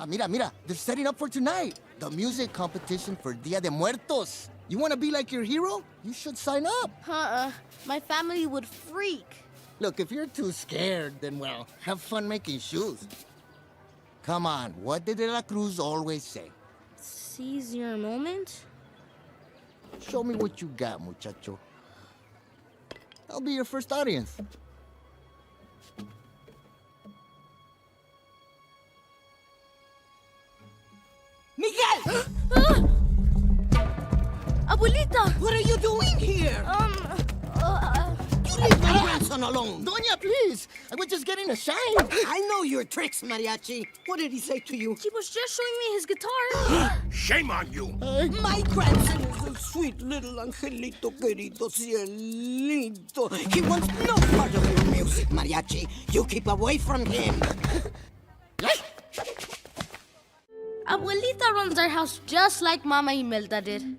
Mira, they're setting up for tonight. The music competition for Dia de Muertos. You want to be like your hero? You should sign up. My family would freak. Look, if you're too scared, then, well, have fun making shoes. Come on, what did De La Cruz always say? Seize your moment? Show me what you got, muchacho. I'll be your first audience. Miguel! Abuelita! What are you doing here? You leave my grandson alone. Doña, please! I was just getting a shine. I know your tricks, Mariachi. What did he say to you? He was just showing me his guitar. Shame on you! My grandson is a sweet little angelito querido cielito. He wants no part of your music, Mariachi. You keep away from him. Abuelita runs our house just like Mama Imelda did.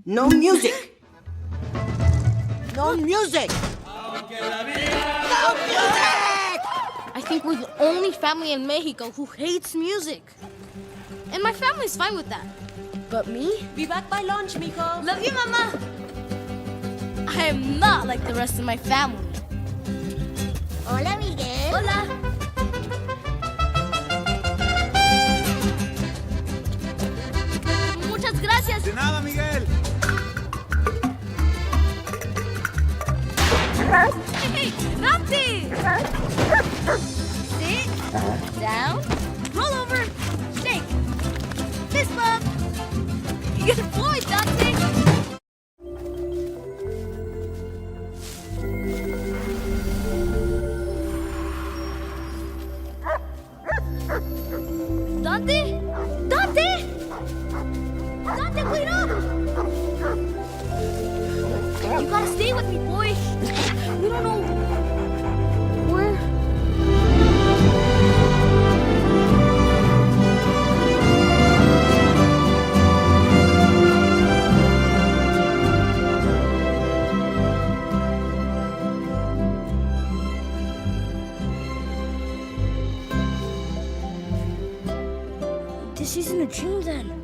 No music. No music. No music! I think we're the only family in Mexico who hates music. And my family's fine with that. But me? Be back by lunch, mijo. Love you, Mama. I am not like the rest of my family. Hola, Miguel. Hola. Muchas gracias. De nada, Miguel. Hey, Dante! Sit, down, roll over, shake. Fist bump. Good boy, Dante. Dante? Dante! Dante, wait up! You gotta stay with me, boy. We don't know where. This isn't a dream then.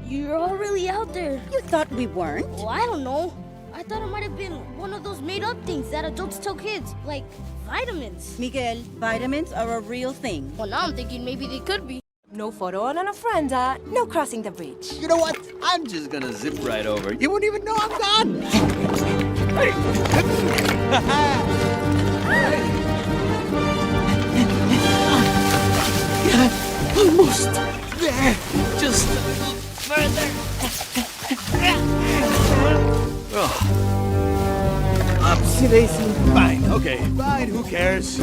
You're all really out there. You thought we weren't? Well, I don't know. I thought it might have been one of those made-up things that adults tell kids, like vitamins. Miguel, vitamins are a real thing. Well, now I'm thinking maybe they could be. No photo on an ofrenda, no crossing the bridge. You know what? I'm just gonna zip right over. You won't even know I'm gone. Almost there. Just a little further. Upsy daisy. Fine, okay. Fine, who cares?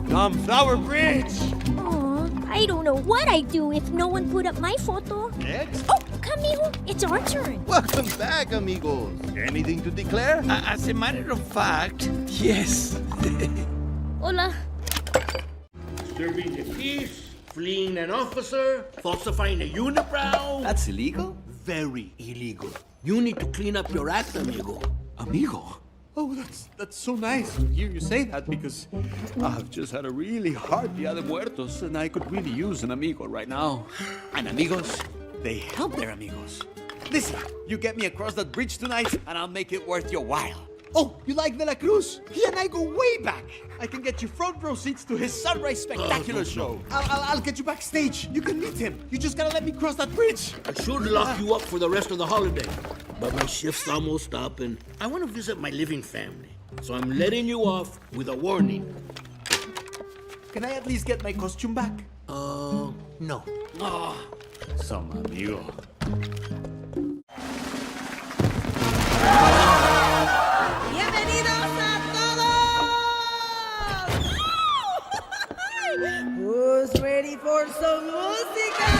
Come, Flower Bridge. Aw, I don't know what I'd do if no one put up my photo. Next. Oh, come, mijo. It's our turn. Welcome back, amigos. Anything to declare? As a matter of fact, yes. Hola. Disturbing the peace, fleeing an officer, falsifying a unibrow. That's illegal? Very illegal. You need to clean up your act, amigo. Amigo? Oh, that's so nice to hear you say that because I've just had a really hard Dia de Muertos and I could really use an amigo right now. And amigos, they help their amigos. Listen, you get me across that bridge tonight and I'll make it worth your while. Oh, you like De La Cruz? He and I go way back. I can get you front row seats to his Sunrise Spectacular show. I'll get you backstage. You can meet him. You just gotta let me cross that bridge. I should lock you up for the rest of the holiday. But my shift's almost up and I want to visit my living family. So I'm letting you off with a warning. Can I at least get my costume back? No. Oh, some amigo. Bienvenidos a todos! Who's ready for some música?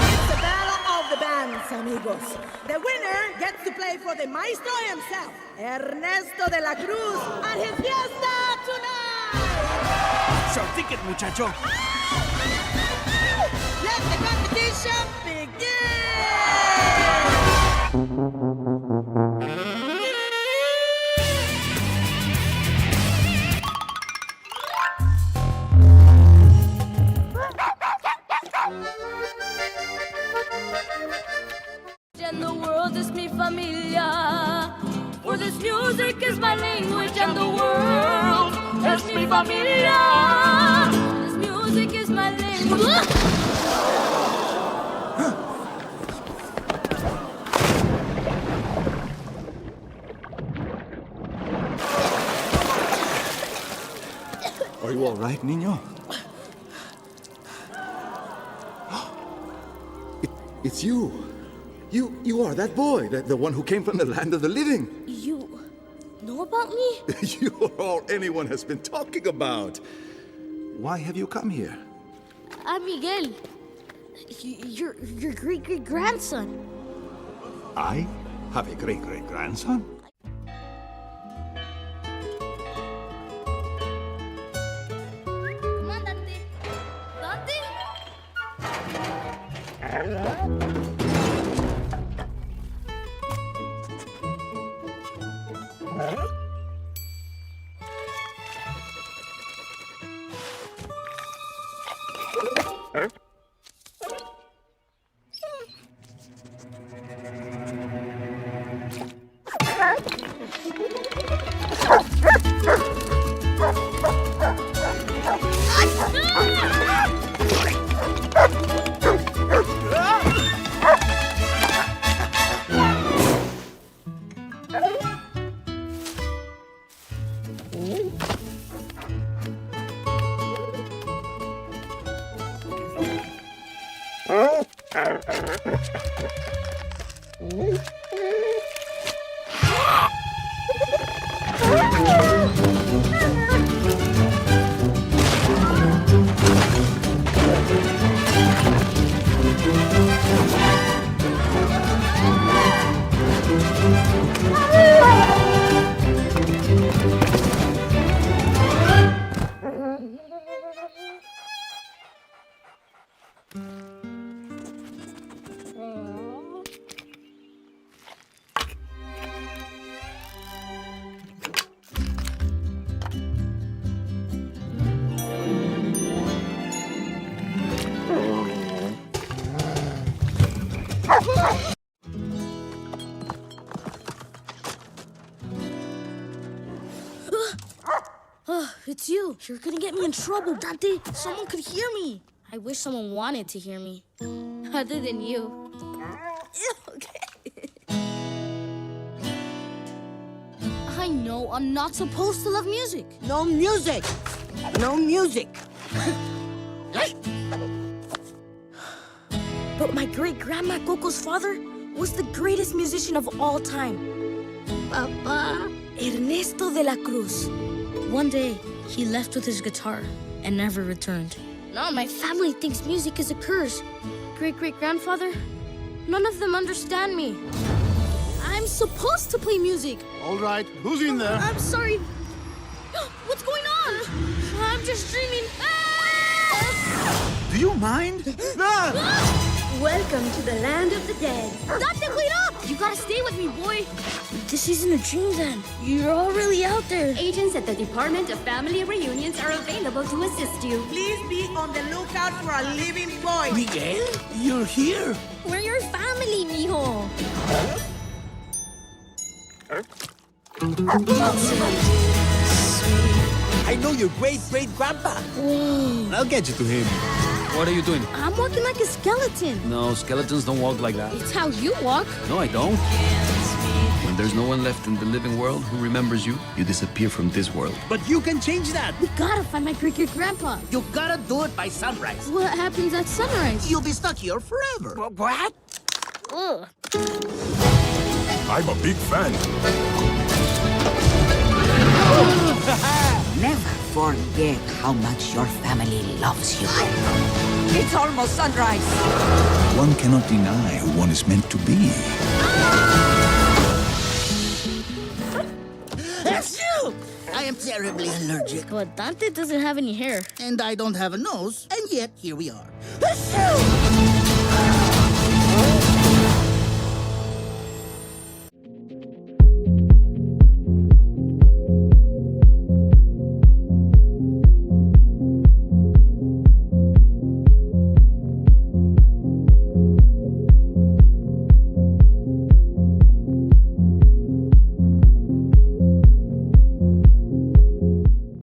It's the battle of the bands, amigos. The winner gets to play for the maestro himself, Ernesto de la Cruz, and his fiesta tonight! Sure ticket, muchacho. Let the competition begin! mi familia. This music is my language. Are you all right, niño? It's you. You are that boy, the one who came from the land of the living. You know about me? You're all anyone has been talking about. Why have you come here? I'm Miguel. Your great-great-grandson. I have a great-great-grandson? Come on, Dante. Dante? It's you. You're gonna get me in trouble, Dante. Someone could hear me. I wish someone wanted to hear me. Other than you. Okay. I know I'm not supposed to love music. No music. No music. But my great-grandma Coco's father was the greatest musician of all time. Papa. Ernesto de la Cruz. One day, he left with his guitar and never returned. Now my family thinks music is a curse. Great-great-grandfather, none of them understand me. I'm supposed to play music. All right, who's in there? I'm sorry. What's going on? I'm just dreaming. Ah! Do you mind? Welcome to the land of the dead. Dante, wait up! You gotta stay with me, boy. This isn't a dream then. You're all really out there. Agents at the Department of Family Reunions are available to assist you. Please be on the lookout for a living boy. Miguel, you're here. We're your family, mijo. I know your great-great-grandpa. Whoa. I'll get you to him. What are you doing? I'm walking like a skeleton. No, skeletons don't walk like that. It's how you walk. No, I don't. When there's no one left in the living world who remembers you, you disappear from this world. But you can change that. We gotta find my great-great-grandpa. You gotta do it by sunrise. What happens at sunrise? You'll be stuck here forever. What? Ugh. I'm a big fan. Never forget how much your family loves you. It's almost sunrise. One cannot deny who one is meant to be. Achoo! I am terribly allergic. But Dante doesn't have any hair. And I don't have a nose, and yet here we are. Achoo!